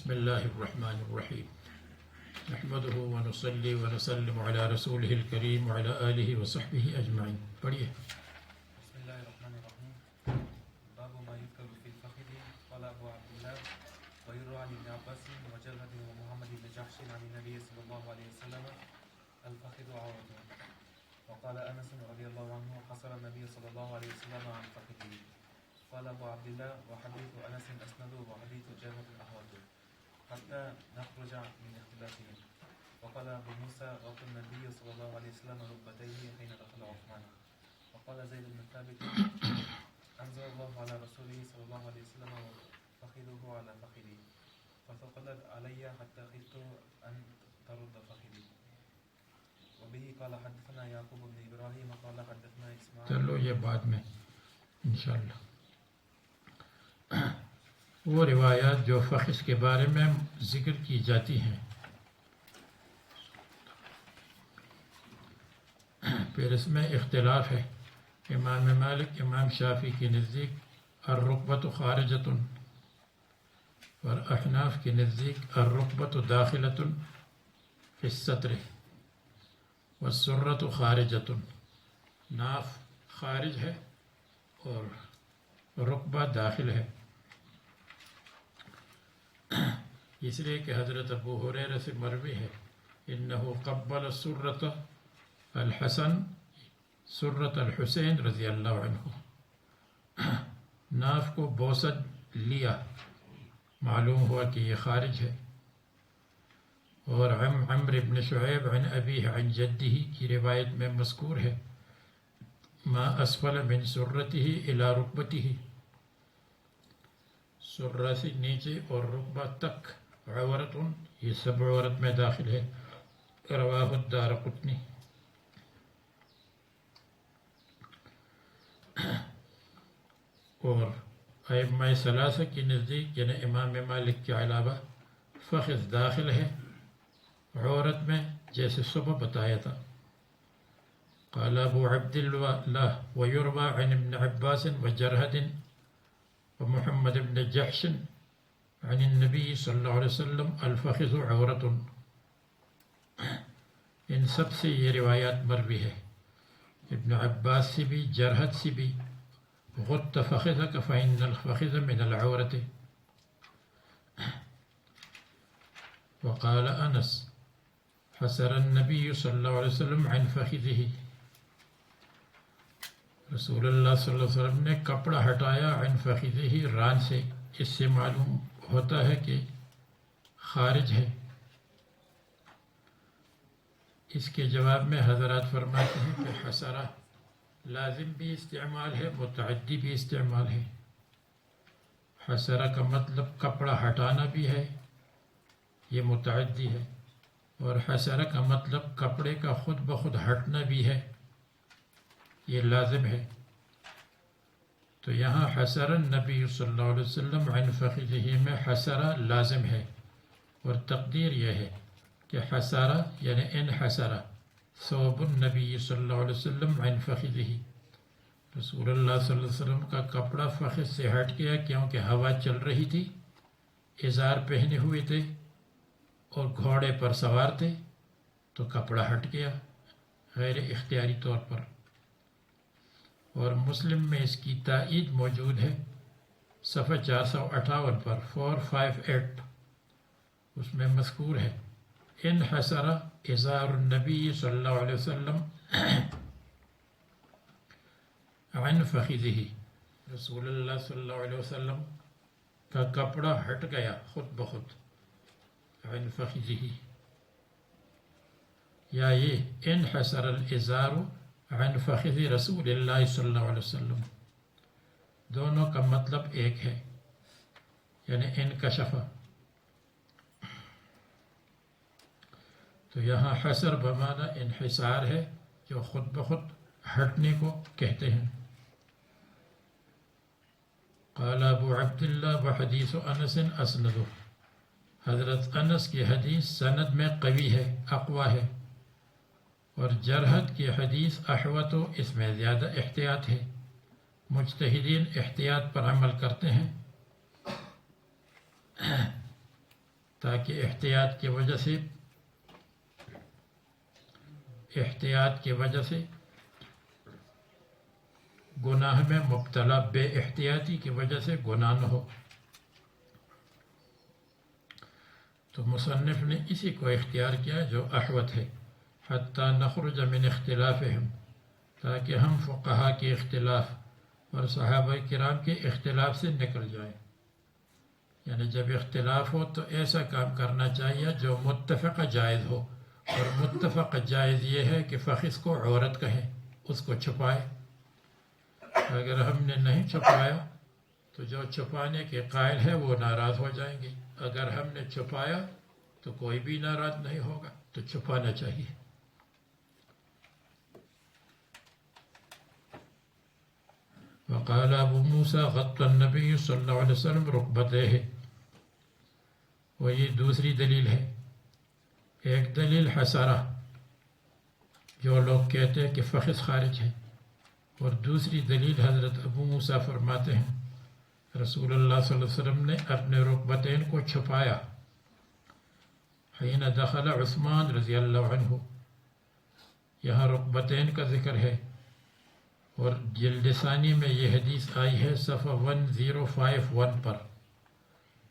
بسم اللہ الرحمن الرحیم نحمدہ ونصلی ونسلم علی رسولہ الکریم وعلی آلہ وصحبہ اجمعین. پڑھیے. بسم اللہ الرحمن الرحیم. باب ما یذکر فی الفخذ. قال ابو عبد الله ويروى عن ابن عباس وجابر ومحمد بن جحش عن النبي صلى الله عليه وسلم الفخذ عورة. وقال انس رضي الله عنه حصر النبي صلى الله عليه وسلم عن فخذه. قال ابو عبد الله وحديث انس اسند وحديث جابر احوط حتى نخرج من اختلافهم. وقال ابو موسى غطى النبي صلى الله عليه وسلم ركبتيه حين دخل عثمان. وقال زيد بن ثابت انزل الله على رسوله صلى الله عليه وسلم فخذه على فخذي فثقلت علي حتى خفت ان ترد فخذي. وبه قال حدثنا يعقوب بن ابراهيم قال حدثنا اسماعيل. چلو یہ بعد میں انشاءاللہ. وہ روایات جو فخذ کے بارے میں ذکر کی جاتی ہیں، پھر اس میں اختلاف ہے. امام مالک، امام شافعی کے نزدیک الرکبۃ خارجۃ، اور احناف کے نزدیک الرکبۃ داخلۃ فی الستر والسرۃ خارجۃ. ناف خارج ہے اور رکبہ داخل ہے، اس لیے کہ حضرت ابو ہریرہ سے مروی ہے انہ قبل سرۃ الحسن سرۃ الحسین رضی اللہ عنہ. ناف کو بوسہ لیا، معلوم ہوا کہ یہ خارج ہے. اور عمرو بن شعیب عن ابیہ عن جدہ کی روایت میں مذکور ہے ما اسفل من سرتہ الی رکبتہ، سرہ سے نیچے اور رکبہ تک عورت، یہ سب عورت میں داخل ہے. رواہ الدارقطنی. اور ائمہ ثلاثہ کے نزدیک یعنی امام مالک کے علاوہ فخذ داخل ہے عورت میں، جیسے صبح بتایا تھا. قال ابو عبد اللہ ويروى عن ابن عباس وجرهد ومحمد بن جحش عن النبی صلی اللہ علیہ وسلم الفخذ عورت. ان سب سے یہ روایات مروی ہے، ابن عباس سے بھی، جرحد سے بھی. غط فخذک فإن الفخذ من العورت. وقال انس حسر النبی صلی اللہ علیہ وسلم عن فخذه، رسول اللہ صلی اللہ علیہ وسلم نے کپڑا ہٹایا عن فخذه، ران سے. اس سے معلوم ہوتا ہے کہ خارج ہے. اس کے جواب میں حضرات فرماتے ہیں کہ حسرہ لازم بھی استعمال ہے، متعدی بھی استعمال ہے. حسرہ کا مطلب کپڑا ہٹانا بھی ہے، یہ متعدی ہے. اور حسرہ کا مطلب کپڑے کا خود بخود ہٹنا بھی ہے، یہ لازم ہے. تو یہاں حسر النبی صلی اللہ علیہ وسلم عن فخذہ میں حسرہ لازم ہے، اور تقدیر یہ ہے کہ حسرہ یعنی ان حسرہ ثوب النبی صلی اللہ علیہ وسلم عن فخذہ، رسول اللہ صلی اللہ علیہ وسلم کا کپڑا فخذ سے ہٹ گیا کیونکہ ہوا چل رہی تھی، ازار پہنے ہوئے تھے اور گھوڑے پر سوار تھے، تو کپڑا ہٹ گیا غیر اختیاری طور پر. اور مسلم میں اس کی تائید موجود ہے صفحہ 458 پر 458. اس میں مذکور ہے ان حسر ازار النبی صلی اللہ علیہ وسلم عن فخذہ، رسول اللہ صلی اللہ علیہ وسلم کا کپڑا ہٹ گیا خود بخود عن فخذہ. یا یہ ان حسر الازار عن فخذ رسول اللہ صلی اللہ علیہ وسلم، دونوں کا مطلب ایک ہے، یعنی انکشف. تو یہاں حسر بمعنی انحصار ہے، جو خود بخود ہٹنے کو کہتے ہیں. قال ابو عبداللہ وحدیث انس اسند، حضرت انس کی حدیث سند میں قوی ہے، اقوی ہے. اور جرحد کی حدیث احوط، اس میں زیادہ احتیاط ہے. مجتہدین احتیاط پر عمل کرتے ہیں. تاکہ احتیاط کی وجہ سے گناہ میں مبتلا، بے احتیاطی کی وجہ سے گناہ نہ ہو۔ تو مصنف نے اسی کو اختیار کیا جو احوط ہے، حتیٰ نخرج من اختلافہم، تاکہ ہم فقہا کے اختلاف اور صحابہ کرام کے اختلاف سے نکل جائیں۔ یعنی جب اختلاف ہو تو ایسا کام کرنا چاہیے جو متفق جائز ہو، اور متفق جائز یہ ہے کہ فخذ کو عورت کہیں، اس کو چھپائے۔ اگر ہم نے نہیں چھپایا تو جو چھپانے کے قائل ہے وہ ناراض ہو جائیں گے، اگر ہم نے چھپایا تو کوئی بھی ناراض نہیں ہوگا، تو چھپانا چاہیے۔ وقال ابو موسیٰ غط النبی صلی اللہ علیہ وسلم رکبتیہ، وہ یہ دوسری دلیل ہے۔ ایک دلیل حسرہ، جو لوگ کہتے ہیں کہ فخذ خارج ہے، اور دوسری دلیل حضرت ابو موسیٰ فرماتے ہیں رسول اللہ صلی اللہ علیہ وسلم نے اپنے رکبتین کو چھپایا حین دخل عثمان رضی اللہ عنہ۔ یہاں رکبتین کا ذکر ہے، اور جلد ثانی میں یہ حدیث آئی ہے صفحہ 1051 پر،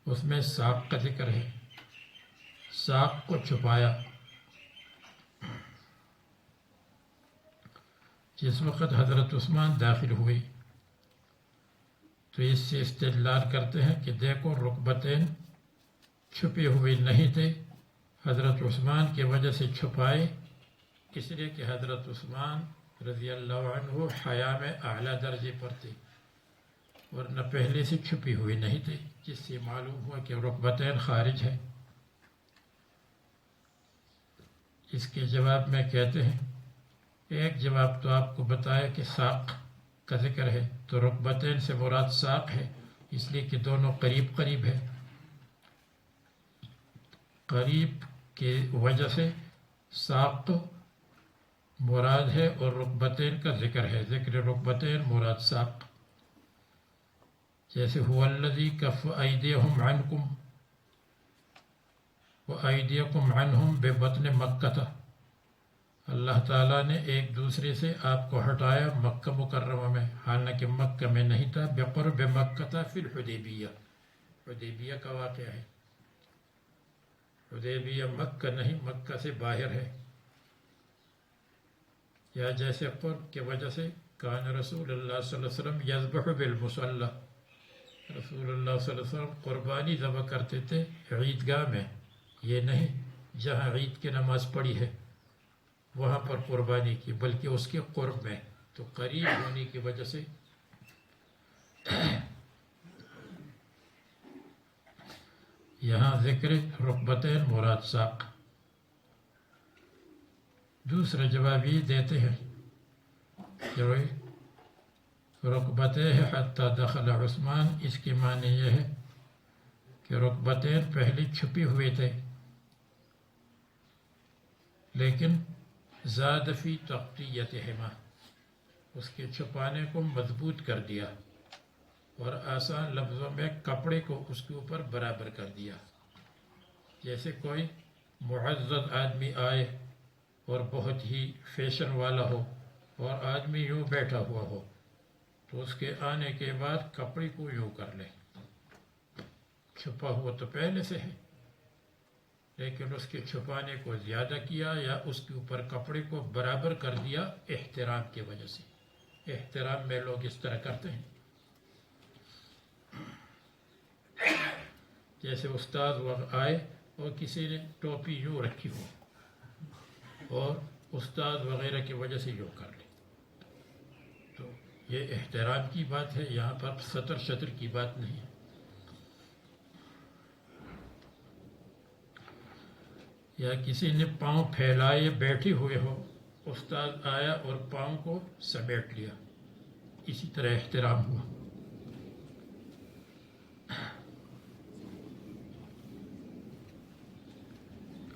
اس میں ساق کا ذکر ہے، ساق کو چھپایا۔ جس وقت حضرت عثمان داخل ہوئی تو اس سے استدلال کرتے ہیں کہ دیکھو رکبتین چھپے ہوئے نہیں تھے، حضرت عثمان کی وجہ سے چھپائے، اس لیے کہ حضرت عثمان رضی اللہ عنہ حیا میں اعلیٰ درجے پر تھے، ورنہ پہلے سے چھپی ہوئی نہیں تھی، جس سے معلوم ہوا کہ رکبتین خارج ہے۔ اس کے جواب میں کہتے ہیں، ایک جواب تو آپ کو بتایا کہ ساق کا ذکر ہے، تو رکبتین سے مراد ساق ہے، اس لیے کہ دونوں قریب قریب ہے، قریب کی وجہ سے ساق مراد ہے، اور رکبتین کا ذکر ہے، ذکر رکبتین مراد ساق۔ جیسے هو الذی کف ایدیہم عنکم وایدیکم عنہم ببطن مکہ، اللہ تعالیٰ نے ایک دوسرے سے آپ کو ہٹایا مکہ مکرمہ میں، حالانکہ مکہ میں نہیں تھا، بقرب مکہ فی الحدیبیہ، حدیبیہ کا واقعہ ہے، حدیبیہ مکہ نہیں، مکہ سے باہر ہے۔ یا جیسے قرب کی وجہ سے کان رسول اللہ صلی اللہ علیہ وسلم یذبح بالمصلی، رسول اللہ صلی اللہ علیہ وسلم قربانی ذبح کرتے تھے عیدگاہ میں، یہ نہیں جہاں عید کی نماز پڑھی ہے وہاں پر قربانی کی، بلکہ اس کے قرب میں، تو قریب ہونے کی وجہ سے یہاں ذکر رکبتین مراد ساق۔ دوسرا جواب یہ دیتے ہیں کہ رکبتین حتی دخل عثمان، اس کے معنی یہ ہے کہ رکبتین پہلے چھپی ہوئے تھے، لیکن زاد فی تغطیتہما، اس کے چھپانے کو مضبوط کر دیا، اور آسان لفظوں میں کپڑے کو اس کے اوپر برابر کر دیا۔ جیسے کوئی معزز آدمی آئے اور بہت ہی فیشن والا ہو، اور آدمی یوں بیٹھا ہوا ہو، تو اس کے آنے کے بعد کپڑے کو یوں کر لے، چھپا ہوا تو پہلے سے ہے، لیکن اس کے چھپانے کو زیادہ کیا یا اس کے اوپر کپڑے کو برابر کر دیا احترام کی وجہ سے۔ احترام میں لوگ اس طرح کرتے ہیں، جیسے استاد وقت آئے اور کسی نے ٹوپی یوں رکھی ہو اور استاد وغیرہ کی وجہ سے یوں کر لے، تو یہ احترام کی بات ہے، یہاں پر سطر شطر کی بات نہیں ہے۔ یا کسی نے پاؤں پھیلائے بیٹھے ہوئے ہو، استاد آیا اور پاؤں کو سمیٹ لیا، اسی طرح احترام ہوا۔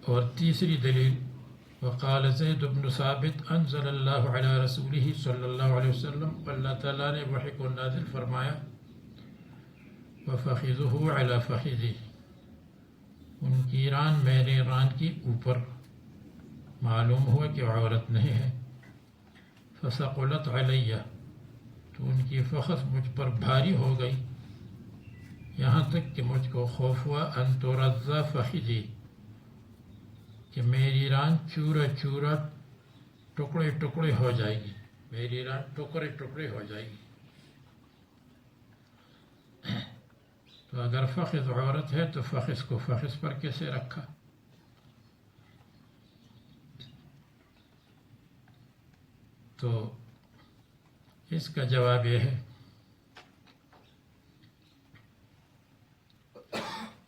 اور تیسری دلیل، وقال زید بن ثابت انزل اللہ علی رسولہ صلی اللہ علیہ وسلم، اللہ تعالیٰ نے وحی کو نازل فرمایا، وفخذہ علی فخذہ، ان کی ران میری ران کی اوپر، معلوم ہوا کہ عورت نہیں ہے. فثقلت علیہ، تو ان کی فخذ مجھ پر بھاری ہو گئی، یہاں تک کہ مجھ کو خوف ہوا ان ترضع فخذی، کہ میری ران چورا چورا ٹکڑے ٹکڑے ہو جائے گی، میری ران ٹکڑے ٹکڑے ہو جائے گی. تو اگر فخذ عورت ہے تو فخذ کو فخذ پر کیسے رکھا؟ تو اس کا جواب یہ ہے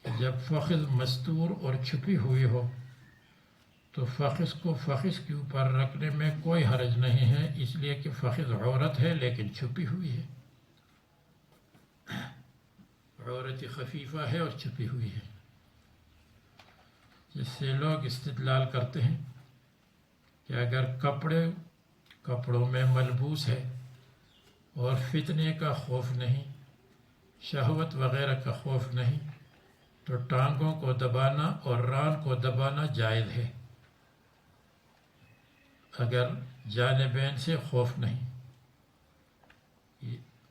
کہ جب فخذ مستور اور چھپی ہوئی ہو تو فخذ کو فخذ کے اوپر رکھنے میں کوئی حرج نہیں ہے، اس لیے کہ فخذ عورت ہے لیکن چھپی ہوئی ہے، عورت خفیفہ ہے اور چھپی ہوئی ہے. جس سے لوگ استدلال کرتے ہیں کہ اگر کپڑوں میں ملبوس ہے اور فتنے کا خوف نہیں، شہوت وغیرہ کا خوف نہیں، تو ٹانگوں کو دبانا اور ران کو دبانا جائز ہے، اگر جانبین سے خوف نہیں.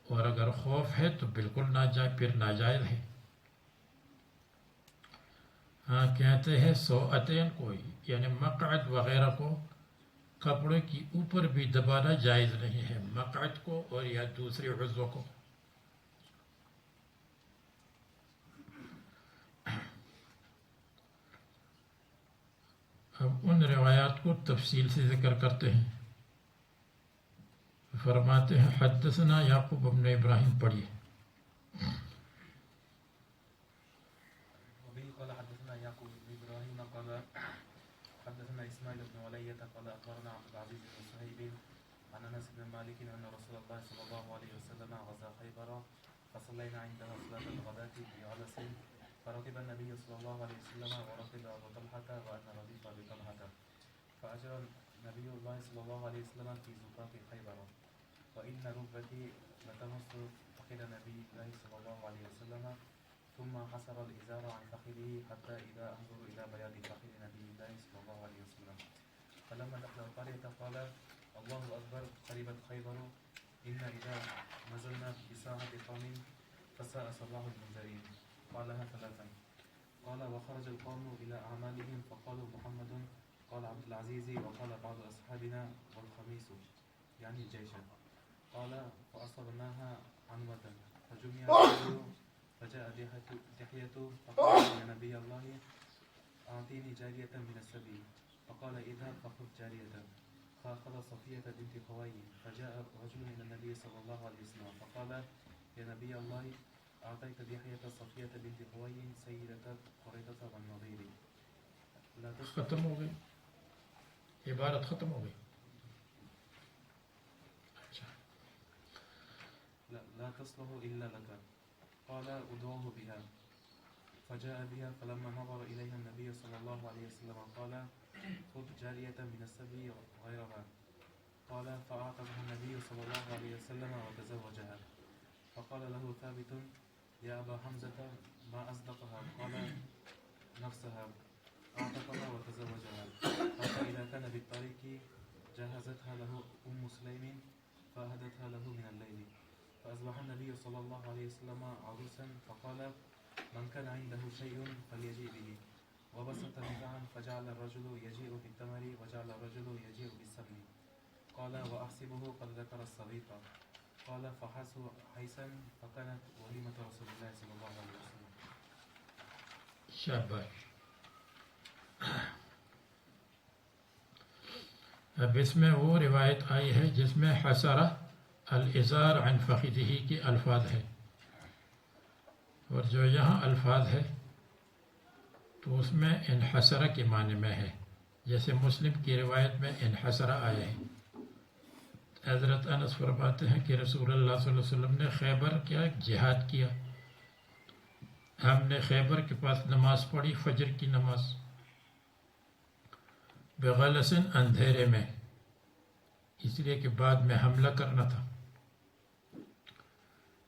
اور اگر خوف ہے تو بالکل پھر ناجائز ہے. ہاں کہتے ہیں سوعتین کو، یعنی مقعد وغیرہ کو کپڑے کی اوپر بھی دبانا جائز نہیں ہے، مقعد کو اور یا دوسرے عضو کو. اب ان روایات کو تفصیل سے ذکر کرتے ہیں. فرماتے ہیں حدثنا یعقوب بن ابراہیم پڑھیے. وبه قال حدثنا يعقوب بن ابراهيم قال حدثنا اسماعيل بن علية قال اخبرنا عبد العزيز بن صهيب عن انس بن مالك ان رسول الله صلى الله عليه وسلم غزا خيبر فصلينا عندها صلاة الغداة بغلس فركب النبي صلى الله عليه وسلم وركب ابو طلحة وان رديف بطلحة فاجر نبي الله صلى الله عليه وسلم في زقاق خيبر وان ركبتي لتمس فخذ نبي الله صلى الله عليه وسلم ثم حسر الإزار عن فخذه حتى إذا أنظر إلى بياض فخذ نبي الله صلى الله عليه وسلم فلما دخل القرية قال الله أكبر خربت خيبر إن إذا نزلنا بساعة قوم فساء صباح المنذرين قالها ثلاثا. قال وخرج القوم إلى أعمالهم فقالوا محمد قال عبد العزيز وقال بعض أصحابنا والخميس يعني الجيش. قال فأصبناها عنوة فجمع فجاء دحية فقال يا نبي الله أعطيني جارية من السبي فقال اذهب فخذ جارية فأخذ صفية بنت خوي فجاء رجل إلى النبي صلى الله عليه وسلم فقال يا نبي الله أعطيت دحية صفية بنت خوي سيدة قريظة والنضير ختم ہو گئی عبارت ختم ہو گئی. لا تصلح إلا لك. قال ادعوه بها فجاء بها فلما نظر إليها النبي صلى الله عليه وسلم قال خذ جارية من السبي غيرها. قال فأعتقها النبي صلى الله عليه وسلم وتزوجها. فقال له ثابت يا أبا حمزة ما أصدقها؟ قال نفسها أعتقها وتزوجها. حتى إذا كان بالطريق جهزتها له سليم فأهدتها له من الليل. فأصبح النبي صلى الله عليه وسلم عروسا فقال من كان عنده شيء فليجيء به وبسط رداء فجعل الرجل يجيء بالتمر وجعل الرجل يجيء بالسمن. قال وأحسبه قد ذكر الصديق. قال فحسوا حيثا فكانت وليمة رسول الله صلى الله عليه وسلم. شاباش. اب اس میں وہ روایت آئی ہے جس میں حسرہ الازار عن فخذہ کے الفاظ ہے، اور جو یہاں الفاظ ہے تو اس میں انحسرہ کے معنی میں ہے، جیسے مسلم کی روایت میں انحسرہ آیا ہے. حضرت انس فرماتے ہیں کہ رسول اللہ صلی اللہ علیہ وسلم نے خیبر کیا جہاد کیا، ہم نے خیبر کے پاس نماز پڑھی، فجر کی نماز، بغلسن اندھیرے میں، اس لیے کہ بعد میں حملہ کرنا تھا.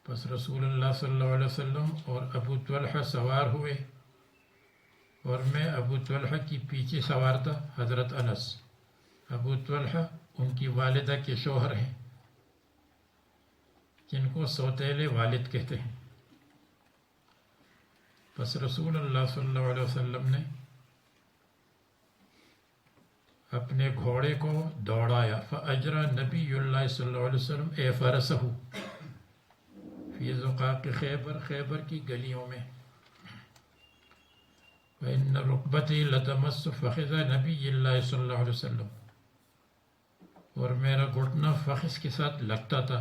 بس رسول اللہ صلی اللہ علیہ وسلم اور ابو طلحہ سوار ہوئے اور میں ابو طلحہ کی پیچھے سوار تھا. حضرت انس. ابو طلحہ ان کی والدہ کے شوہر ہیں جن کو سوتیلے والد کہتے ہیں. پس رسول اللہ صلی اللہ علیہ وسلم نے اپنے گھوڑے کو دوڑایا. فاجرا نبی اللہ صلی اللہ علیہ وسلم فرسہ فی زقاق خیبر، خیبر کی گلیوں میں. وَإِنَّ رُكْبَتِي لَتَمَسُّ فَخِذَ نبی اللہ صلی اللہ علیہ وسلم، اور میرا گھٹنا فخذ کے ساتھ لگتا تھا.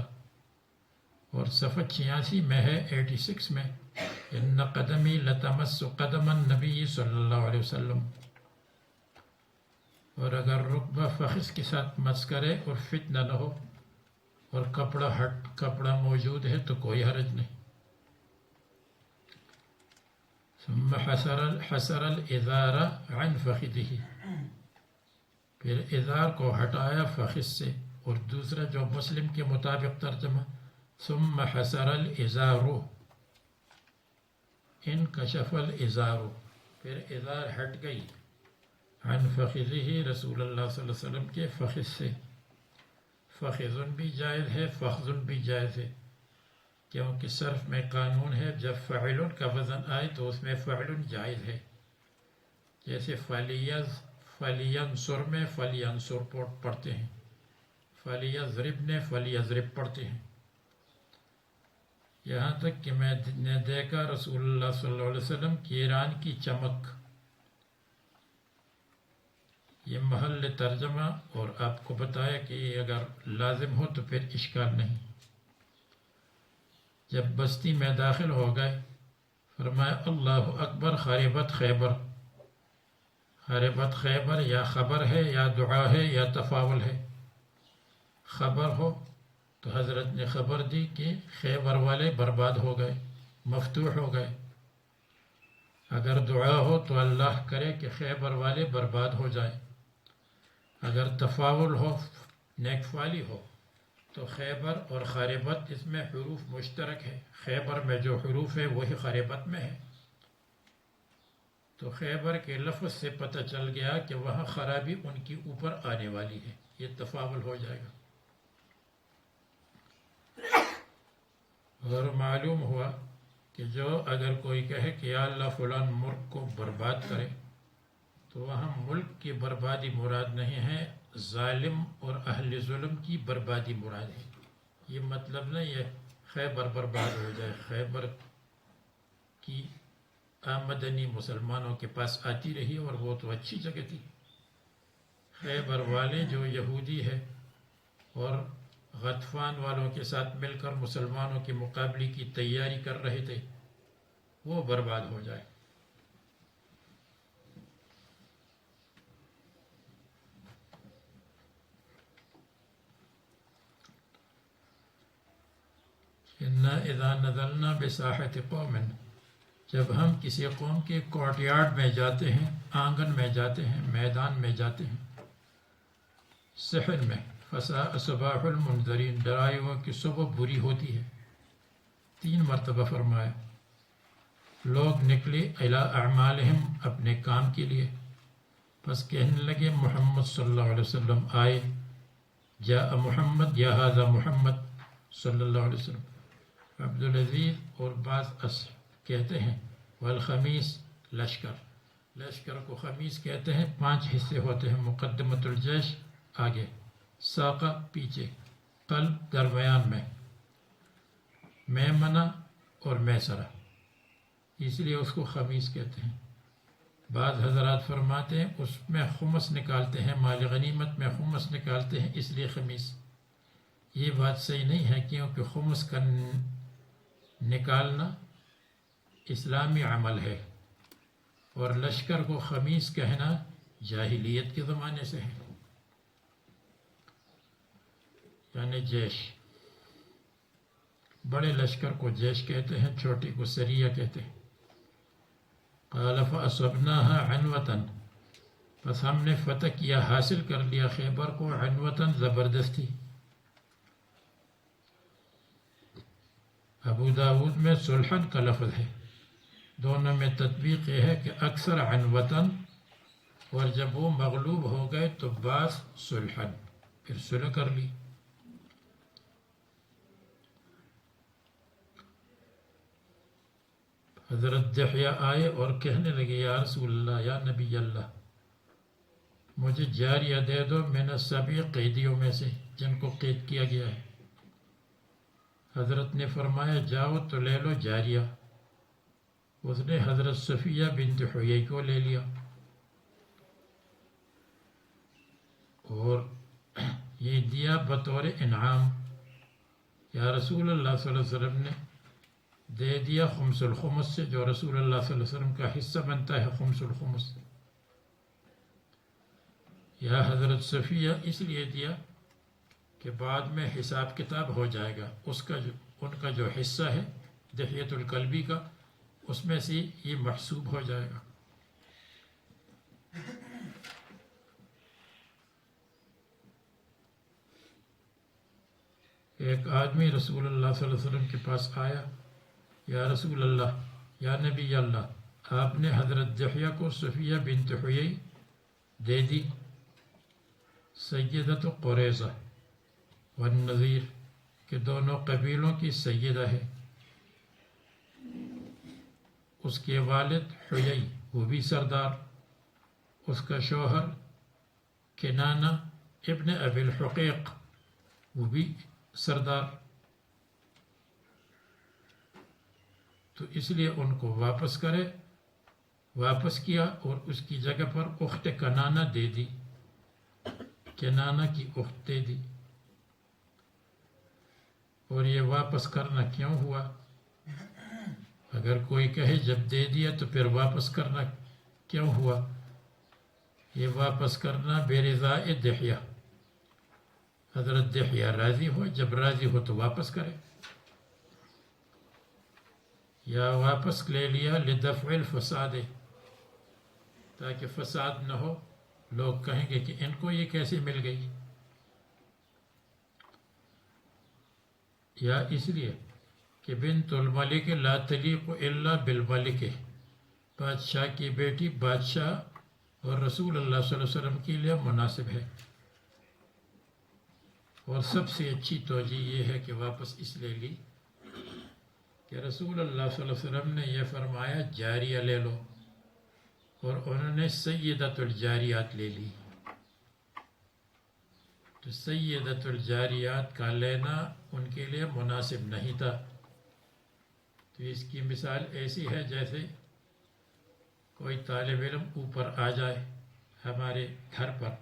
اور صفحہ 86 میں ہے، 86 میں، ان قدمی لتمس قدم النبی صلی اللہ علیہ وسلم. اور اگر رکبہ فخذ کے ساتھ مس کرے اور فتنہ نہ ہو اور کپڑا موجود ہے تو کوئی حرج نہیں. ثم حسر الازار عن فخذه، پھر ازار کو ہٹایا فخذ سے. اور دوسرا جو مسلم کے مطابق ترجمہ، ثم حسر الازار انکشف الازار، پھر ازار ہٹ گئی عن فخذه رسول اللہ صلی اللہ علیہ وسلم کے فخذ سے. فخذ بھی جائز ہے، فخذ بھی جائز ہے، کیونکہ صرف میں قانون ہے جب فعل کا وزن آئے تو اس میں فعل جائز ہے. جیسے فَلْيَنْصُرْ میں فَلْيَنْصُرْ پڑھتے ہیں، فَلْيَضْرِبْ نے فَلْيَضْرِبْ پڑھتے ہیں. یہاں تک کہ میں نے دیکھا رسول اللہ صلی اللہ علیہ وسلم کی ایران کی چمک. یہ محل ترجمہ، اور آپ کو بتایا کہ یہ اگر لازم ہو تو پھر اشکال نہیں. جب بستی میں داخل ہو گئے فرمایا اللہ اکبر خربت خیبر. خربت خیبر یا خبر ہے یا دعا ہے یا تفاول ہے. خبر ہو تو حضرت نے خبر دی کہ خیبر والے برباد ہو گئے، مفتوح ہو گئے. اگر دعا ہو تو اللہ کرے کہ خیبر والے برباد ہو جائیں. اگر تفاول ہو، نیک فعلی ہو، تو خیبر اور خاربت اس میں حروف مشترک ہے. خیبر میں جو حروف ہے وہی خاربت میں ہے. تو خیبر کے لفظ سے پتہ چل گیا کہ وہاں خرابی ان کی اوپر آنے والی ہے. یہ تفاول ہو جائے گا. اور معلوم ہوا کہ جو اگر کوئی کہے کہ یا اللہ فلان ملک کو برباد کرے تو وہاں ملک کی بربادی مراد نہیں ہے، ظالم اور اہل ظلم کی بربادی مراد ہے. یہ مطلب نہیں ہے خیبر برباد ہو جائے. خیبر کی آمدنی مسلمانوں کے پاس آتی رہی اور وہ تو اچھی جگہ تھی. خیبر والے جو یہودی ہے اور غطفان والوں کے ساتھ مل کر مسلمانوں کے مقابلے کی تیاری کر رہے تھے، وہ برباد ہو جائے. اِنَّا اِذَا نَزَلْنَا بِسَاحَةِ قَوْمٍ، جب ہم کسی قوم کے کورٹ یارڈ میں جاتے ہیں، آنگن میں جاتے ہیں، میدان میں جاتے ہیں، صحن میں، فَسَاءَ صَبَاحُ الْمُنذَرِينَ، ڈرائے ہوا کہ صبح بری ہوتی ہے. 3 مرتبہ فرمایا. لوگ نکلے الی اعمالہم، اپنے کام کے لیے. پس کہنے لگے محمد صلی اللہ علیہ وسلم آئے. جاء محمد یا ھذا محمد صلی اللہ علیہ وسلم. عبدالعزیز اور بعض کہتے ہیں والخمیس لشکر. لشکر کو خمیس کہتے ہیں. 5 حصے ہوتے ہیں. مقدمۃ الجیش آگے، ساقہ پیچھے، قلب درمیان میں، میمنہ اور میسرہ، اس لیے اس کو خمیس کہتے ہیں. بعض حضرات فرماتے ہیں اس میں خمس نکالتے ہیں، مال غنیمت میں خمس نکالتے ہیں، اس لیے خمیس. یہ بات صحیح نہیں ہے کیونکہ خمس کا نکالنا اسلامی عمل ہے، اور لشکر کو خمیس کہنا جاہلیت کے زمانے سے ہے، یعنی جیش. بڑے لشکر کو جیش کہتے ہیں، چھوٹی کو سریہ کہتے ہیں. قال فَأَصَبْنَاهَا عَنْوَةً، پس ہم نے فتح کیا، حاصل کر لیا خیبر کو، عنوتاً زبردستی. ابو داود میں سلحن کا لفظ ہے، دونوں میں تطبیق یہ ہے کہ اکثر عن وطن، اور جب وہ مغلوب ہو گئے تو بعض صلحن، پھر صلح کر لی۔ حضرت دحیہ آئے اور کہنے لگے یا رسول اللہ، یا نبی اللہ، مجھے جاریہ دے دو من السبی، قیدیوں میں سے جن کو قید کیا گیا ہے۔ حضرت نے فرمایا جاؤ تو لے لو جاریہ۔ اس نے حضرت صفیہ بنت حیی کو لے لیا، اور یہ دیا بطور انعام۔ یا رسول اللہ صلی اللہ علیہ وسلم نے دے دیا خمس الخمس سے، جو رسول اللہ صلی اللہ علیہ وسلم کا حصہ بنتا ہے خمس الخمس۔ یا حضرت صفیہ اس لیے دیا کہ بعد میں حساب کتاب ہو جائے گا، ان کا جو حصہ ہے دحیۃ الکلبی کا، اس میں سے یہ محسوب ہو جائے گا۔ ایک آدمی رسول اللہ صلی اللہ علیہ وسلم کے پاس آیا، یا رسول اللہ، یا نبی اللہ، آپ نے حضرت دحیہ کو صفیہ بنت حیی دے دی، سیدۃ قریظہ والنذیر، کہ دونوں قبیلوں کی سیدہ ہے۔ اس کے والد حیی وہ بھی سردار، اس کا شوہر کنانہ ابن ابی الحقیق وہ بھی سردار، تو اس لیے ان کو واپس کرے۔ واپس کیا اور اس کی جگہ پر اخت کنانہ دے دی، کنانہ کی اخت دے دی۔ اور یہ واپس کرنا کیوں ہوا؟ اگر کوئی کہے جب دے دیا تو پھر واپس کرنا کیوں ہوا؟ یہ واپس کرنا بے رضا دحیہ، حضرت دحیہ راضی ہو، جب راضی ہو تو واپس کرے، یا واپس لے لیا لدفع الفساد، تاکہ فساد نہ ہو، لوگ کہیں گے کہ ان کو یہ کیسے مل گئی، یا اس لیے کہ بنت الملک لا تلیق الا بالملک، بادشاہ کی بیٹی بادشاہ اور رسول اللہ صلی اللہ علیہ وسلم کے لیے مناسب ہے۔ اور سب سے اچھی توجہ یہ ہے کہ واپس اس لیے لی کہ رسول اللہ صلی اللہ علیہ وسلم نے یہ فرمایا جاریہ لے لو، اور انہوں نے سیدۃ الجاریات لے لی، تو سیدۃ الجاریات کا لینا ان کے لیے مناسب نہیں تھا۔ تو اس کی مثال ایسی ہے جیسے کوئی طالب علم اوپر آ جائے ہمارے گھر پر،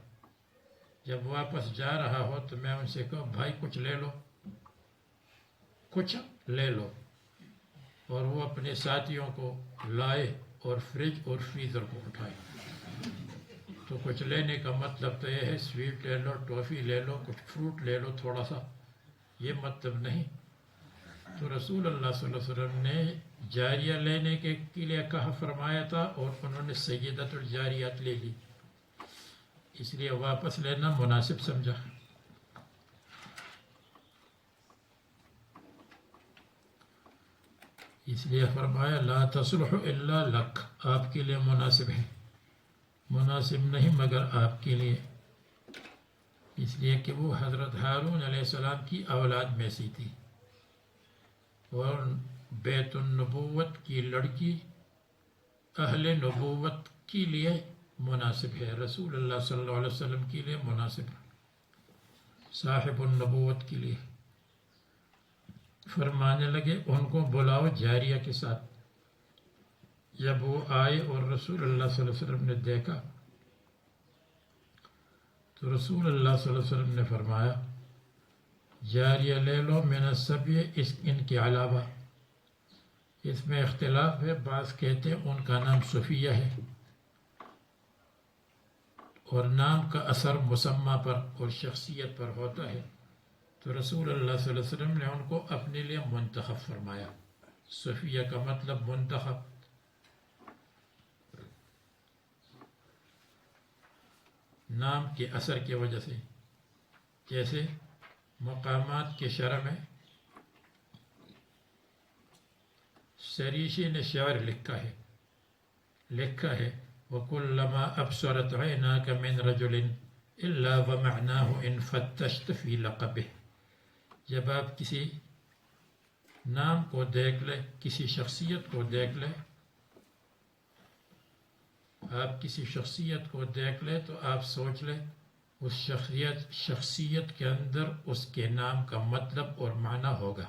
جب واپس جا رہا ہو تو میں ان سے کہوں بھائی کچھ لے لو، کچھ لے لو، اور وہ اپنے ساتھیوں کو لائے اور فریج اور فریزر کو اٹھائے۔ تو کچھ لینے کا مطلب تو یہ ہے سویٹ لے لو، ٹافی لے لو، کچھ فروٹ لے لو تھوڑا سا، یہ مطلب نہیں۔ تو رسول اللہ صلی اللہ علیہ وسلم نے جاریہ لینے کے لیے کہا فرمایا تھا، اور انہوں نے سیدۃ الجاریات لے لی، اس لیے واپس لینا مناسب سمجھا۔ اس لیے فرمایا لا تصلح الا لک، آپ کے لیے مناسب ہے، مناسب نہیں مگر آپ کے لیے، اس لیے کہ وہ حضرت ہارون علیہ السلام کی اولاد میں سے تھی، اور بیت النبوت کی لڑکی اہل نبوت کے لیے مناسب ہے، رسول اللہ صلی اللہ علیہ وسلم کے لیے مناسب ہے، صاحب النبوت کے لیے۔ فرمانے لگے ان کو بلاؤ جاریہ کے ساتھ۔ جب وہ آئے اور رسول اللہ صلی اللہ علیہ وسلم نے دیکھا تو رسول اللہ صلی اللہ علیہ وسلم نے فرمایا جاریہ لے لو من السبی، ان کے علاوہ۔ اس میں اختلاف ہے، بعض کہتے ہیں ان کا نام صفیہ ہے، اور نام کا اثر مسمى پر اور شخصیت پر ہوتا ہے، تو رسول اللہ صلی اللہ علیہ وسلم نے ان کو اپنے لیے منتخب فرمایا۔ صفیہ کا مطلب منتخب، نام کے اثر کی وجہ سے، جیسے مقامات کے شرح میں سریشی نے شعر لکھا ہے وَكُلَّمَا أَبْصَرَتْ عَيْنَاكَ مِنْ رَجُلٍ إِلَّا وَمَعْنَاهُ إِنْ فَتَّشْتَ فِي لَقَبِهِ. جب آپ کسی نام کو دیکھ لیں، کسی شخصیت کو دیکھ لیں، تو آپ سوچ لیں اس شخصیت کے اندر اس کے نام کا مطلب اور معنی ہوگا.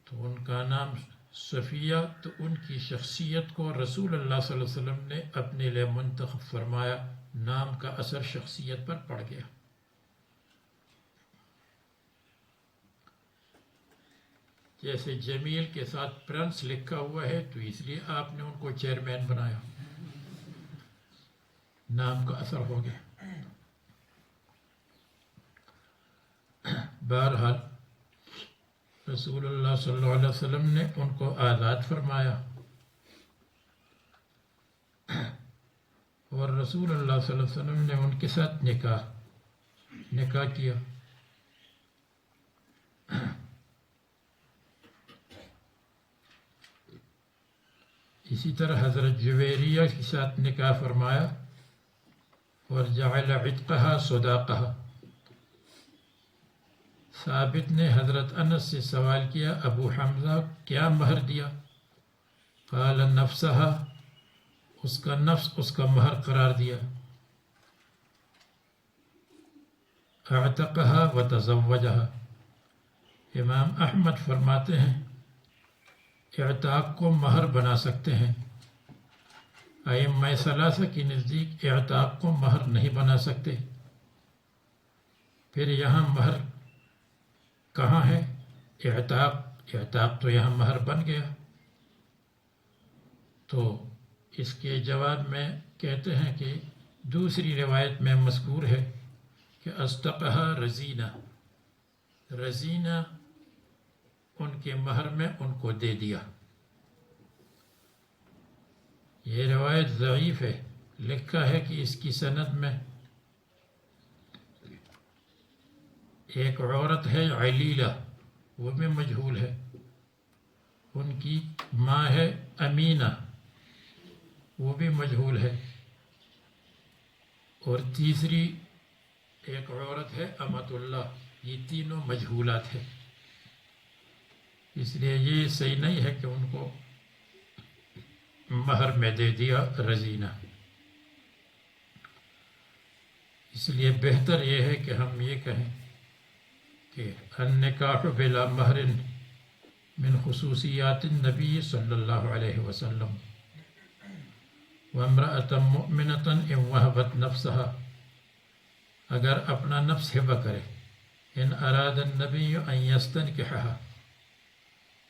تو ان کا نام صفیہ، تو ان کی شخصیت کو رسول اللہ صلی اللہ علیہ وسلم نے اپنے لیے منتخب فرمایا. نام کا اثر شخصیت پر پڑ گیا. جیسے جمیل کے ساتھ پرنس لکھا ہوا ہے تو اس لیے آپ نے ان کو چیئرمین بنایا. نام کا اثر ہو گیا. بہرحال رسول اللہ صلی اللہ علیہ وسلم نے ان کو آزاد فرمایا، اور رسول اللہ صلی اللہ علیہ وسلم نے ان کے ساتھ نکاح کیا. اسی طرح حضرت جویریہ کے ساتھ نکاح فرمایا اور جعل عتقها صداقها. ثابت نے حضرت انس سے سوال کیا ابو حمزہ کیا مہر دیا؟ قال نفسها، اس کا نفس اس کا مہر قرار دیا. اعتقها وتزوجها. امام احمد فرماتے ہیں اعتاق کو مہر بنا سکتے ہیں. ائمہ ثلاثہ کے نزدیک اعتاق کو مہر نہیں بنا سکتے. پھر یہاں مہر کہاں ہے؟ اعتاق تو یہاں مہر بن گیا. تو اس کے جواب میں کہتے ہیں کہ دوسری روایت میں مذکور ہے کہ اصدقها رزینہ ان کے مہر میں ان کو دے دیا. یہ روایت ضعیف ہے. لکھا ہے کہ اس کی سند میں ایک عورت ہے علیلہ، وہ بھی مجہول ہے. ان کی ماں ہے امینہ، وہ بھی مجہول ہے. اور تیسری ایک عورت ہے امۃ اللہ. یہ تینوں مجہولات ہیں. اس لیے یہ صحیح نہیں ہے کہ ان کو مہر میں دے دیا رزینہ. اس لیے بہتر یہ ہے کہ ہم یہ کہیں کہ النکاح بلا مہر من خصوصیات النبی صلی اللہ علیہ وسلم وامرأة مؤمنة ان وهبت نفسها. اگر اپنا نفس ہبہ کرے، ان اراد النبی ان یستنکحها،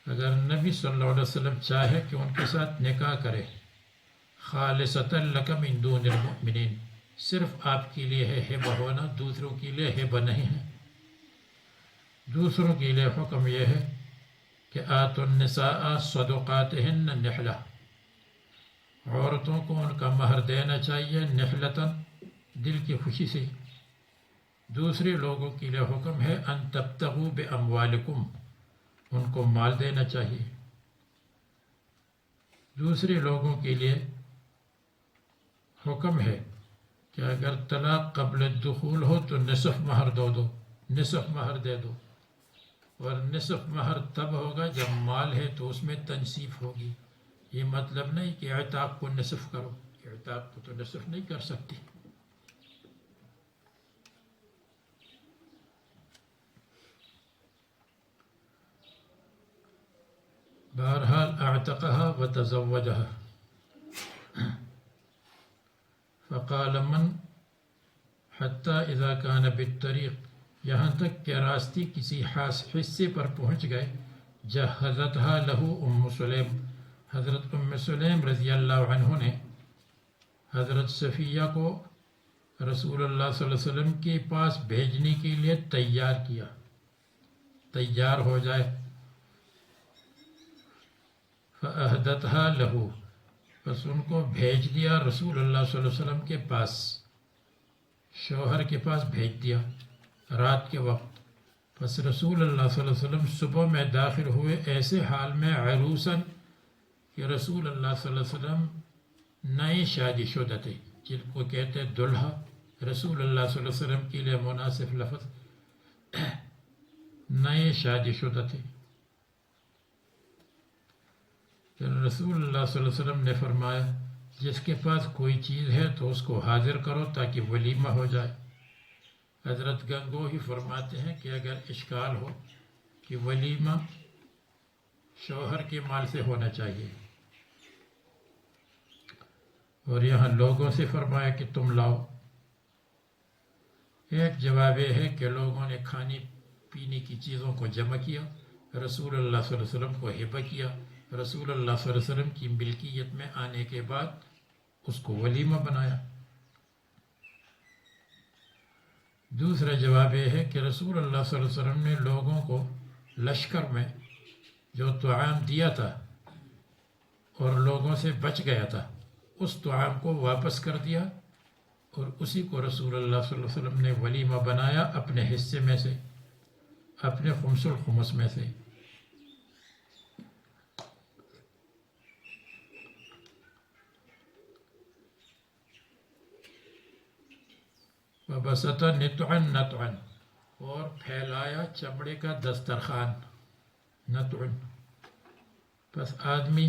اگر نبی صلی اللہ علیہ وسلم چاہے کہ ان کے ساتھ نکاح کرے، خالصۃ لک من دون المؤمنین، صرف آپ کے لیے ہے ہبہ ہونا، دوسروں کے لیے ہبہ نہیں ہے. دوسروں کے لیے حکم یہ ہے کہ آتوا النساء صدقاتہن نحلہ، عورتوں کو ان کا مہر دینا چاہیے نحلتاً، دل کی خوشی سے. دوسرے لوگوں کے لیے حکم ہے ان تبتغوا باموالکم، ان کو مال دینا چاہیے. دوسرے لوگوں کے لیے حکم ہے کہ اگر طلاق قبل الدخول ہو تو نصف مہر دے دو. اور نصف مہر تب ہوگا جب مال ہے تو اس میں تنصیف ہوگی. یہ مطلب نہیں کہ اعتاق کو نصف کرو، اعتاق کو تو نصف نہیں کر سکتی. بہرحال اعتقها وتزوجها. فقال من حتى اذا كان بالطريق، یہاں تک کہ راستے کسی حصے پر پہنچ گئے. جہزتها له ام سلیم، حضرت ام سلیم رضی اللہ عنہ نے حضرت صفیہ کو رسول اللہ صلی اللہ علیہ وسلم کے پاس بھیجنے کے لیے تیار ہو جائے. فأہدتها له، بس ان کو بھیج دیا رسول اللہ صلی اللہ علیہ وسلم کے پاس، شوہر کے پاس بھیج دیا رات کے وقت. بس رسول اللہ صلی اللہ علیہ وسلم صبح میں داخل ہوئے ایسے حال میں عروساً کہ رسول اللہ صلی اللہ علیہ وسلم نئے شادی شدہ تھے، جن کو کہتے دلہا، رسول اللہ صلی اللہ علیہ وسلم کے لیے مناسب لفظ، نئے شادی شدہ تھے۔ پھر رسول اللہ صلی اللہ علیہ وسلم نے فرمایا جس کے پاس کوئی چیز ہے تو اس کو حاضر کرو تاکہ ولیمہ ہو جائے۔ حضرت گنگوہی فرماتے ہیں کہ اگر اشکال ہو کہ ولیمہ شوہر کے مال سے ہونا چاہیے اور یہاں لوگوں سے فرمایا کہ تم لاؤ، ایک جواب یہ ہے کہ لوگوں نے کھانے پینے کی چیزوں کو جمع کیا، رسول اللہ صلی اللہ علیہ وسلم کو ہبہ کیا، رسول اللہ صلی اللہ علیہ وسلم کی ملکیت میں آنے کے بعد اس کو ولیمہ بنایا۔ دوسرا جواب یہ ہے کہ رسول اللہ صلی اللہ علیہ وسلم نے لوگوں کو لشکر میں جو طعام دیا تھا اور لوگوں سے بچ گیا تھا اس طعام کو واپس کر دیا اور اسی کو رسول اللہ صلی اللہ علیہ وسلم نے ولیمہ بنایا اپنے حصے میں سے، اپنے خمس الخمس میں سے۔ وَبَسَطَ نَطْعًا نَطْعًا، اور پھیلایا چمڑے کا دسترخوان، نطعن۔ پس آدمی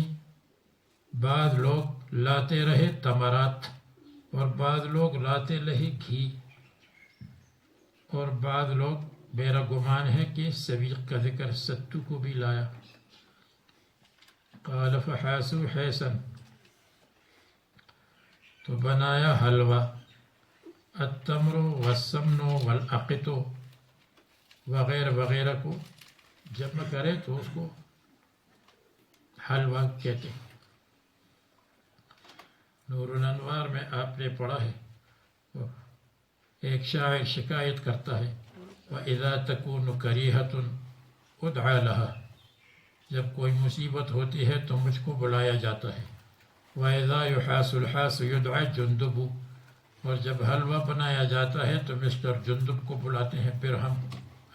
بعض لوگ لاتے رہے تمرات اور بعض لوگ لاتے رہے گھی اور بعض لوگ میرا گمان ہے کہ سویق کا ذکر ستو کو بھی لایا۔ قال فحاسو حیسن، تو بنایا حلوہ، التمر والسمن والعقط وغیرہ وغیرہ کو جمع کرے تو اس کو حلوہ کہتے ہیں۔ نور الانوار میں آپ نے پڑھا ہے ایک شاعر شکایت کرتا ہے وَإِذَا تَكُونُ كَرِيهَةٌ اُدْعَى لَهَا، جب کوئی مصیبت ہوتی ہے تو مجھ کو بلایا جاتا ہے۔ وَإِذَا يُحَاسُ الْحَاسُ يُدْعَى جُندُبُ، اور جب حلوہ بنایا جاتا ہے تو مسٹر جندب کو بلاتے ہیں، پھر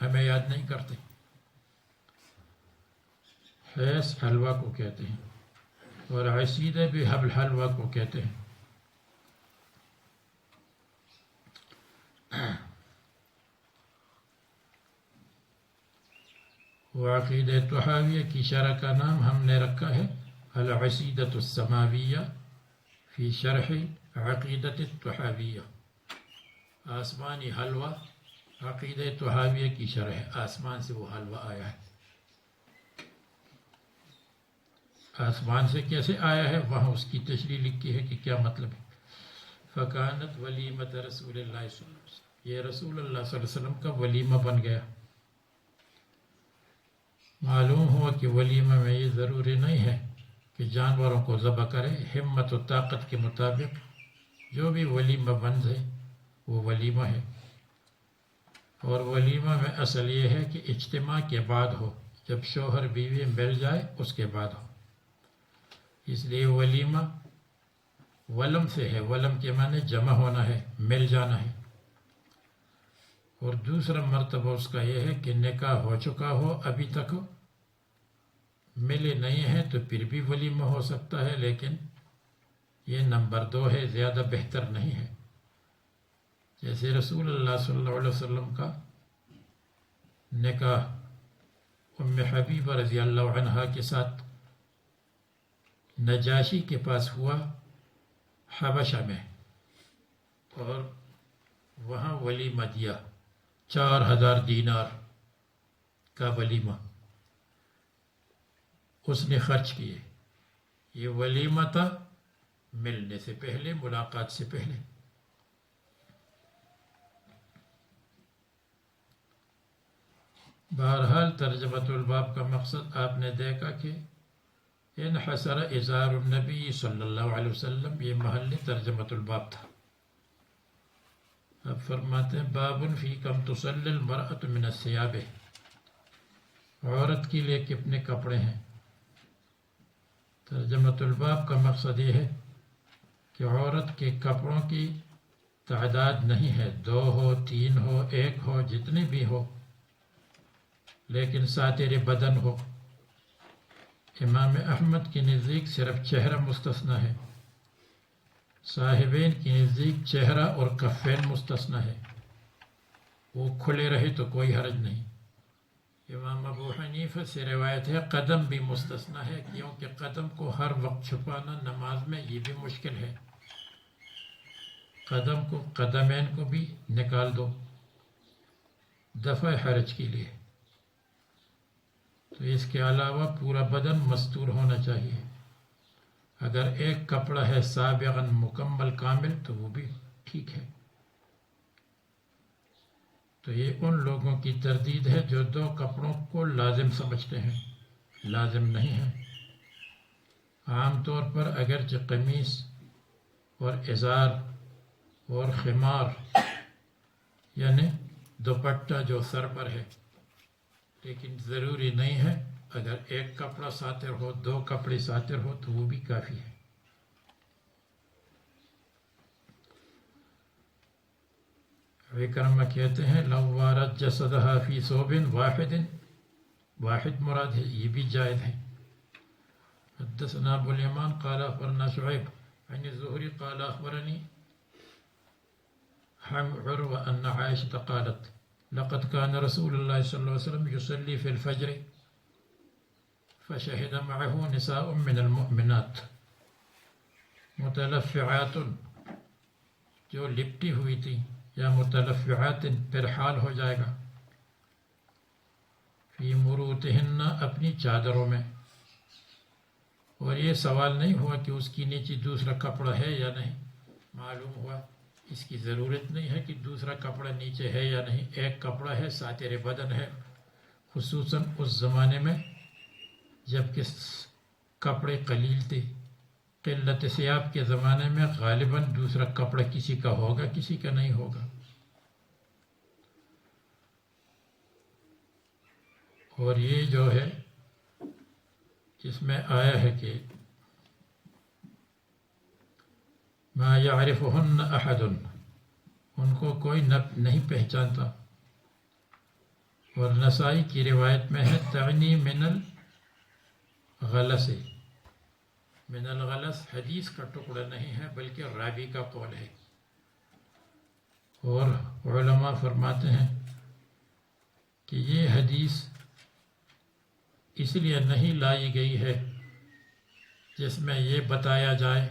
ہمیں یاد نہیں کرتے۔ حیث حلوہ کو کہتے ہیں اور عصیدہ بھی حلوہ کو کہتے ہیں۔ وعقیدہ طحاویہ کی شرح کا نام ہم نے رکھا ہے العصیدۃ السماویہ فی شرح عقیدۃ الطحاویہ، آسمانی حلوہ عقیدہ طحاویہ کی شرح ہے، آسمان سے وہ حلوہ آیا ہے۔ آسمان سے کیسے آیا ہے وہاں اس کی تشریح لکھی ہے کہ کیا مطلب ہے۔ فکانت ولیمۃ رسول اللہ صلی اللہ علیہ وسلم، یہ رسول اللہ صلی اللہ علیہ وسلم کا ولیمہ بن گیا۔ معلوم ہوا کہ ولیمہ میں یہ ضروری نہیں ہے کہ جانوروں کو ذبح کرے، ہمت و طاقت کے مطابق جو بھی ولیمہ بن جائے وہ ولیمہ ہے۔ اور ولیمہ میں اصل یہ ہے کہ اجتماع کے بعد ہو، جب شوہر بیوی مل جائے اس کے بعد ہو، اس لیے ولیمہ ولم سے ہے، ولم کے معنی جمع ہونا ہے، مل جانا ہے۔ اور دوسرا مرتبہ اس کا یہ ہے کہ نکاح ہو چکا ہو ابھی تک ملے نہیں ہیں تو پھر بھی ولیمہ ہو سکتا ہے، لیکن یہ نمبر 2 ہے، زیادہ بہتر نہیں ہے۔ جیسے رسول اللہ صلی اللہ علیہ وسلم کا نکاح ام حبیبہ رضی اللہ عنہا کے ساتھ نجاشی کے پاس ہوا حبشہ میں، اور وہاں ولیمہ دیا 4000 دینار کا ولیمہ اس نے خرچ کیے۔ یہ ولیمہ تھا ملنے سے پہلے، ملاقات سے پہلے۔ بہرحال ترجمۃ الباب کا مقصد آپ نے دیکھا کہ انحصر ازار النبی صلی اللہ علیہ وسلم، یہ محل ترجمۃ الباب تھا۔ اب فرماتے ہیں باب فی کم تصلی المرأة من الثیاب، عورت کے لیے کتنے کپڑے ہیں۔ ترجمۃ الباب کا مقصد یہ ہے کہ عورت کے کپڑوں کی تعداد نہیں ہے، 2 ہو 3 ہو 1 ہو جتنے بھی ہو، لیکن ساتر بدن ہو. امام احمد کے نزدیک صرف چہرہ مستثنی ہے. صاحبین کے نزدیک چہرہ اور کفین مستثنی ہے. وہ کھلے رہے تو کوئی حرج نہیں. امام ابو حنیفہ سے روایت ہے قدم بھی مستثنی ہے، کیونکہ قدم کو ہر وقت چھپانا نماز میں یہ بھی مشکل ہے. قدمین کو بھی نکال دو دفع حرج کے لیے. تو اس کے علاوہ پورا بدن مستور ہونا چاہیے. اگر ایک کپڑا ہے سابغاً مکمل کامل تو وہ بھی ٹھیک ہے. تو یہ ان لوگوں کی تردید ہے جو 2 کپڑوں کو لازم سمجھتے ہیں. لازم نہیں ہے. عام طور پر اگرچہ قمیص اور ازار اور خمار یعنی دوپٹہ جو سر پر ہے، لیکن ضروری نہیں ہے. اگر ایک کپڑا ساتر ہو، 2 کپڑے ساتر ہو تو وہ بھی کافی ہے. وکرمہ کہتے ہیں لو وارت جسدہا فی ثوب واحد مراد ہے، یہ بھی جائز ہے. حدثنا ابو الیمان قال اخبرنا شعیب عن الزہری قال اخبرنی عروہ ان عائشة قالت لقد كان رسول الله صلى الله عليه وسلم يصلي في الفجر فشهد معه نساء من المؤمنات متلفعات، جو لپٹی ہوئی تھی، یا متلفعات پھر حال ہو جائے گا، فی مروتہن اپنی چادروں میں. اور یہ سوال نہیں ہوا کہ اس کی نیچے دوسرا کپڑا ہے یا نہیں. معلوم ہوا اس کی ضرورت نہیں ہے کہ دوسرا کپڑا نیچے ہے یا نہیں. ایک کپڑا ہے ساتر بدن ہے. خصوصاً اس زمانے میں جب کہ کپڑے قلیل تھے. قلت ثیاب کے زمانے میں غالباً دوسرا کپڑا کسی کا ہوگا، کسی کا نہیں ہوگا. اور یہ جو ہے اس میں آیا ہے کہ ما یعرفہن احد، ان کو کوئی نہیں پہچانتا. اور نسائی کی روایت میں ہے تعنی من الغلس. من الغلس حدیث کا ٹکڑا نہیں ہے بلکہ راوی کا قول ہے. اور علماء فرماتے ہیں کہ یہ حدیث اس لیے نہیں لائی گئی ہے جس میں یہ بتایا جائے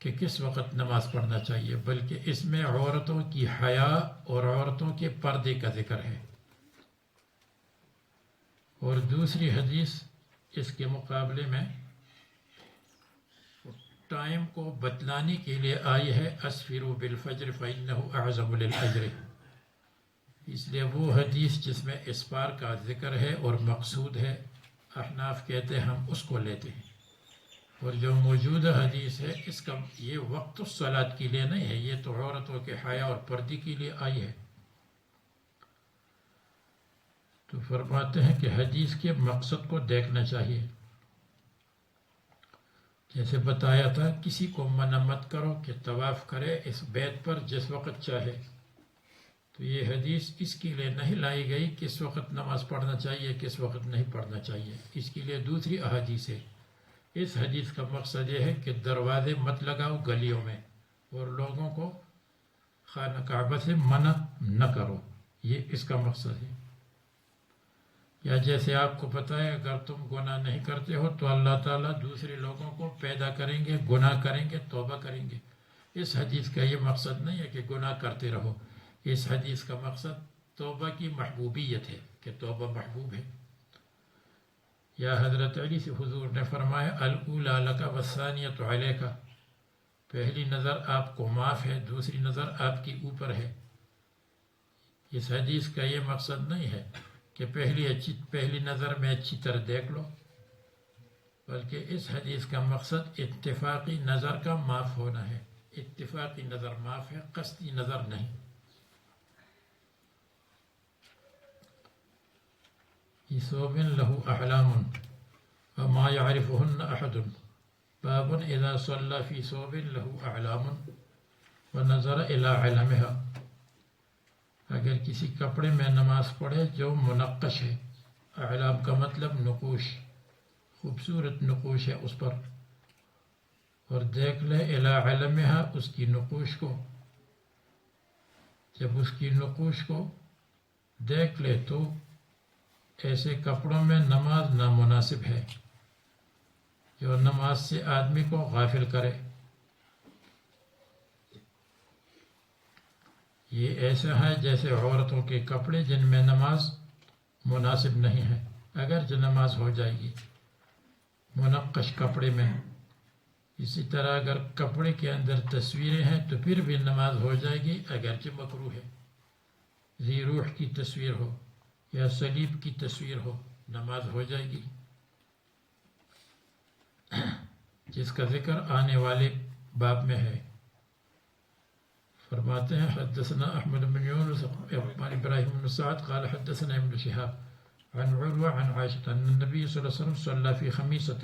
کہ کس وقت نماز پڑھنا چاہیے، بلکہ اس میں عورتوں کی حیا اور عورتوں کے پردے کا ذکر ہے. اور دوسری حدیث اس کے مقابلے میں ٹائم کو بتلانے کے لیے آئی ہے اسفروا بالفجر فإنه أعظم للأجر. اس لیے وہ حدیث جس میں اسفار کا ذکر ہے اور مقصود ہے، احناف کہتے ہیں ہم اس کو لیتے ہیں. اور جو موجودہ حدیث ہے اس کا یہ وقت الصلاۃ کے لیے نہیں ہے، یہ تو عورتوں کے حیا اور پردے کے لیے آئی ہے. تو فرماتے ہیں کہ حدیث کے مقصد کو دیکھنا چاہیے. جیسے بتایا تھا کسی کو منع مت کرو کہ طواف کرے اس بیت پر جس وقت چاہے. تو یہ حدیث اس کے لیے نہیں لائی گئی کس وقت نماز پڑھنا چاہیے کس وقت نہیں پڑھنا چاہیے. اس کے لیے دوسری احادیث ہے. اس حدیث کا مقصد یہ ہے کہ دروازے مت لگاؤ گلیوں میں اور لوگوں کو خانہ کعبہ سے منع نہ کرو، یہ اس کا مقصد ہے. یا جیسے آپ کو پتہ ہے اگر تم گناہ نہیں کرتے ہو تو اللہ تعالیٰ دوسرے لوگوں کو پیدا کریں گے، گناہ کریں گے، توبہ کریں گے. اس حدیث کا یہ مقصد نہیں ہے کہ گناہ کرتے رہو. اس حدیث کا مقصد توبہ کی محبوبیت ہے کہ توبہ محبوب ہے. یا حضرت علی سے حضور نے فرمایا الاولی لک والثانیۃ علیک، پہلی نظر آپ کو معاف ہے، دوسری نظر آپ کی اوپر ہے. اس حدیث کا یہ مقصد نہیں ہے کہ پہلی نظر میں اچھی طرح دیکھ لو، بلکہ اس حدیث کا مقصد اتفاقی نظر کا معاف ہونا ہے. اتفاقی نظر معاف ہے، قصدی نظر نہیں. ثوب له أحلام وما يعرفهن أحد باب إذا صلى في ثوب له أحلام ونظر إلى علمها. اگر کسی کپڑے میں نماز پڑھے جو منقش ہے اعلام کا مطلب نقوش، خوبصورت نقوش ہے اس پر، اور دیکھ لے الی علمہا اس کی نقوش کو، جب اس کی نقوش کو دیکھ لے تو ایسے کپڑوں میں نماز نامناسب ہے جو نماز سے آدمی کو غافل کرے. یہ ایسا ہے جیسے عورتوں کے کپڑے جن میں نماز مناسب نہیں ہے، اگرچہ نماز ہو جائے گی منقش کپڑے میں. اسی طرح اگر کپڑے کے اندر تصویریں ہیں تو پھر بھی نماز ہو جائے گی اگرچہ مکروہ ہے. ذی روح کی تصویر ہو یا صلیب کی تصویر ہو نماز ہو جائے گی، جس کا ذکر آنے والے باب میں ہے. فرماتے ہیں حدثنا احمد بن یونس عن ابراہیم بن سعد قال حدثنا ابن شهاب عن عروة عن عائشة ان النبي صلی اللہ علیہ وسلم صلى في خمیسة.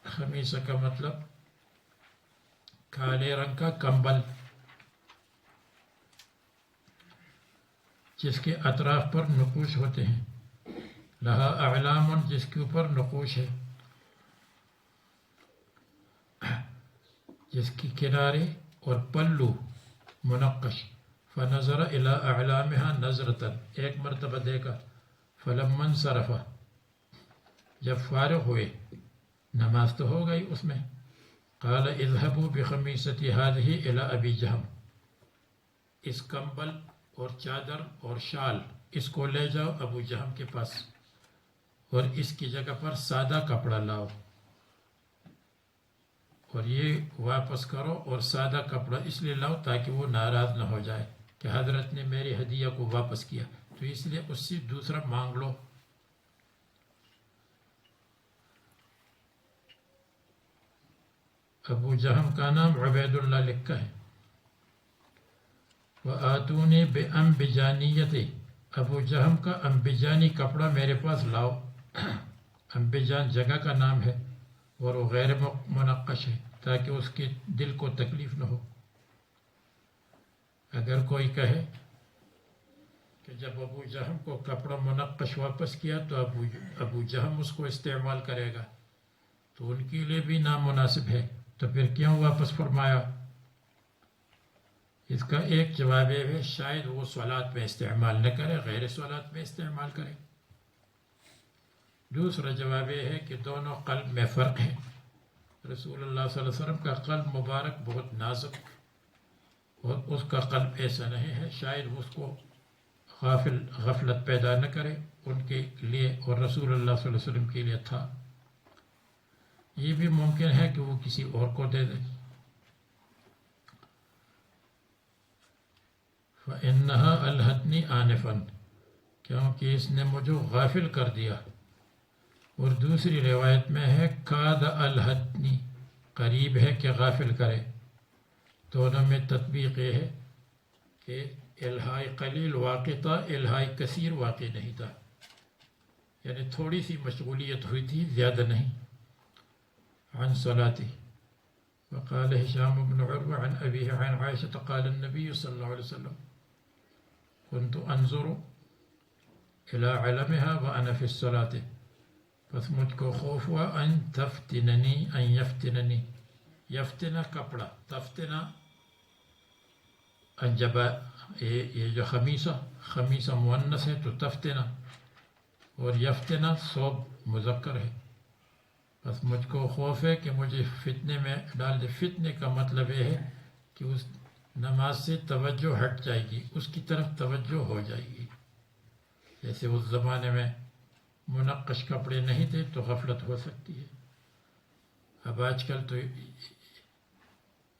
خمیسہ کا مطلب کالے رنگ کا کمبل جس کے اطراف پر نقوش ہوتے ہیں، لہا اعلام جس کے اوپر نقوش ہے، جس کی کنارے اور پلو منقش. فنظر الى اعلامها نظرتا ایک مرتبہ دیکھا، فلما انصرف جب فارغ ہوئے نماز تو ہو گئی اس میں، قال اذهبوا بخمیصتی هذه الى ابی جہم، اس کمبل اور چادر اور شال اس کو لے جاؤ ابو جہم کے پاس، اور اس کی جگہ پر سادہ کپڑا لاؤ، اور یہ واپس کرو، اور سادہ کپڑا اس لیے لاؤ تاکہ وہ ناراض نہ ہو جائے کہ حضرت نے میری ہدیہ کو واپس کیا، تو اس لیے اس سے دوسرا مانگ لو. ابو جہم کا نام عبید اللہ لکھا ہے. وآتونی بأنبجانیتی، ابو جہم کا انبجانی کپڑا میرے پاس لاؤ. انبجان جگہ کا نام ہے اور وہ غیر منقش ہے تاکہ اس کے دل کو تکلیف نہ ہو. اگر کوئی کہے کہ جب ابو جہم کو کپڑا منقش واپس کیا تو ابو جہم اس کو استعمال کرے گا تو ان کے لیے بھی نامناسب ہے، تو پھر کیوں واپس فرمایا؟ اس کا ایک جواب یہ ہے شاید وہ صلاۃ میں استعمال نہ کرے، غیر صلاۃ میں استعمال کرے. دوسرا جواب یہ ہے کہ دونوں قلب میں فرق ہے. رسول اللہ صلی اللہ علیہ وسلم کا قلب مبارک بہت نازک اور اس کا قلب ایسا نہیں ہے، شاید اس کو غفلت پیدا نہ کرے ان کے لیے، اور رسول اللہ صلی اللہ علیہ وسلم کے لیے تھا. یہ بھی ممکن ہے کہ وہ کسی اور کو دے دے. فَإِنَّهَا أَلْهَتْنِي آنِفًا، کیونکہ اس نے مجھے غافل کر دیا. اور دوسری روایت میں ہے کاد الحتنی، قریب ہے کہ غافل کرے. دونوں میں تطبیق یہ ہے کہ الہائی قلیل واقع تھا، الہائی کثیر واقع نہیں تھا، یعنی تھوڑی سی مشغولیت ہوئی تھی، زیادہ نہیں. عن صلاتی. وقال هشام بن عروة عن أبيه عن عائشة قال النبي صلى الله عليه وسلم كنت أنظر إلى علمها وأنا في الصلاة، پس مجھ کو خوف ہوا ان تفتننی، ان یفتننی، یفتنا کپڑا، تفتنا انجبا، یہ جو خمیصہ مؤنث ہے تو تفتنا، اور یفتنا صوب مذکر ہے. بس مجھ کو خوف ہے کہ مجھے فتنے میں ڈال دے. فتنے کا مطلب یہ ہے کہ اس نماز سے توجہ ہٹ جائے گی، اس کی طرف توجہ ہو جائے گی. جیسے اس زمانے میں منقش کپڑے نہیں تھے تو غفلت ہو سکتی ہے. اب آج کل تو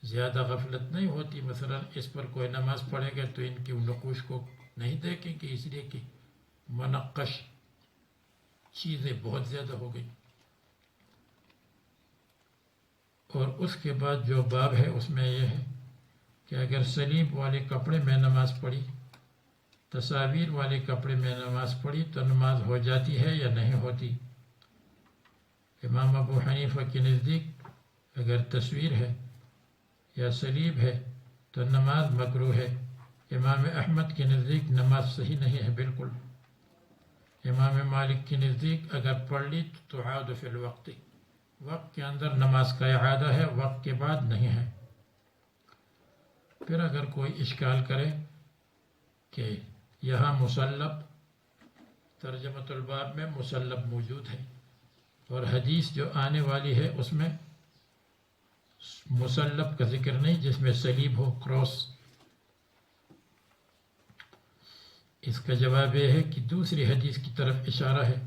زیادہ غفلت نہیں ہوتی، مثلا اس پر کوئی نماز پڑھے گا تو ان کی نقوش کو نہیں دیکھیں گے، اس لیے کہ منقش چیزیں بہت زیادہ ہو گئی. اور اس کے بعد جو باب ہے اس میں یہ ہے کہ اگر صلیب والے کپڑے میں نماز پڑھی، تصاویر والے کپڑے میں نماز پڑھی تو نماز ہو جاتی ہے یا نہیں ہوتی؟ امام ابو حنیفہ کے نزدیک اگر تصویر ہے یا صلیب ہے تو نماز مکروہ ہے. امام احمد کے نزدیک نماز صحیح نہیں ہے بالکل. امام مالک کے نزدیک اگر پڑھ لی تو تعاد فی الوقت، وقت کے اندر نماز کا اعادہ ہے، وقت کے بعد نہیں ہے۔ پھر اگر کوئی اشکال کرے کہ یہاں مسلب ترجمۃ الباب میں مسلب موجود ہے اور حدیث جو آنے والی ہے اس میں مسلب کا ذکر نہیں جس میں صلیب ہو، کراس، اس کا جواب یہ ہے کہ دوسری حدیث کی طرف اشارہ ہے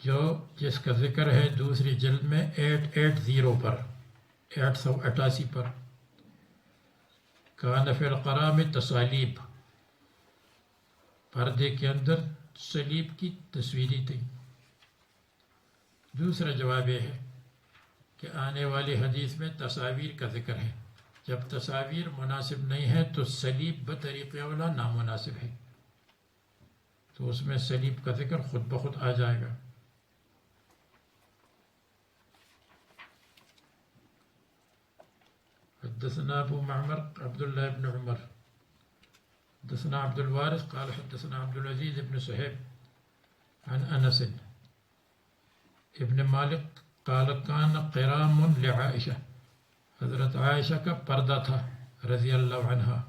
جو جس کا ذکر ہے دوسری جلد میں 880 پر، 888 پر، کان فی القرام تصالیب، پردے کے اندر صلیب کی تصویری تھی۔ دوسرا جواب یہ ہے کہ آنے والی حدیث میں تصاویر کا ذکر ہے، جب تصاویر مناسب نہیں ہے تو صلیب بطریق اولا نامناسب ہے، تو اس میں صلیب کا ذکر خود بخود آ جائے گا۔ حدثنا ابو معمر عبد الله بن عمر حدثنا عبد الوارث قال حدثنا عبد العزيز بن صهيب عن انس ابن مالک قال كان قرام لعائشہ، حضرت عائشہ کا پردہ تھا رضی اللہ عنہا۔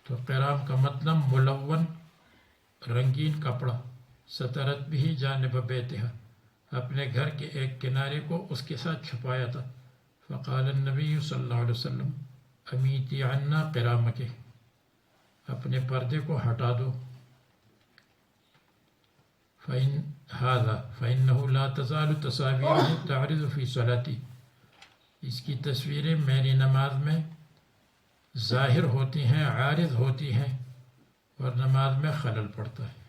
تو قرام کا مطلب ملون، رنگین کپڑا، سترت بھی جانب بیتہا، اپنے گھر کے ایک کنارے کو اس کے ساتھ چھپایا تھا۔ فقال النبی صلی اللہ علیہ وسلم امیتی عنا قرامک، اپنے پردے کو ہٹا دو۔ فإنه لا تزال تصاویر تعرض فی صلاتی، اس کی تصویریں میری نماز میں ظاہر ہوتی ہیں، عارض ہوتی ہیں اور نماز میں خلل پڑتا ہے۔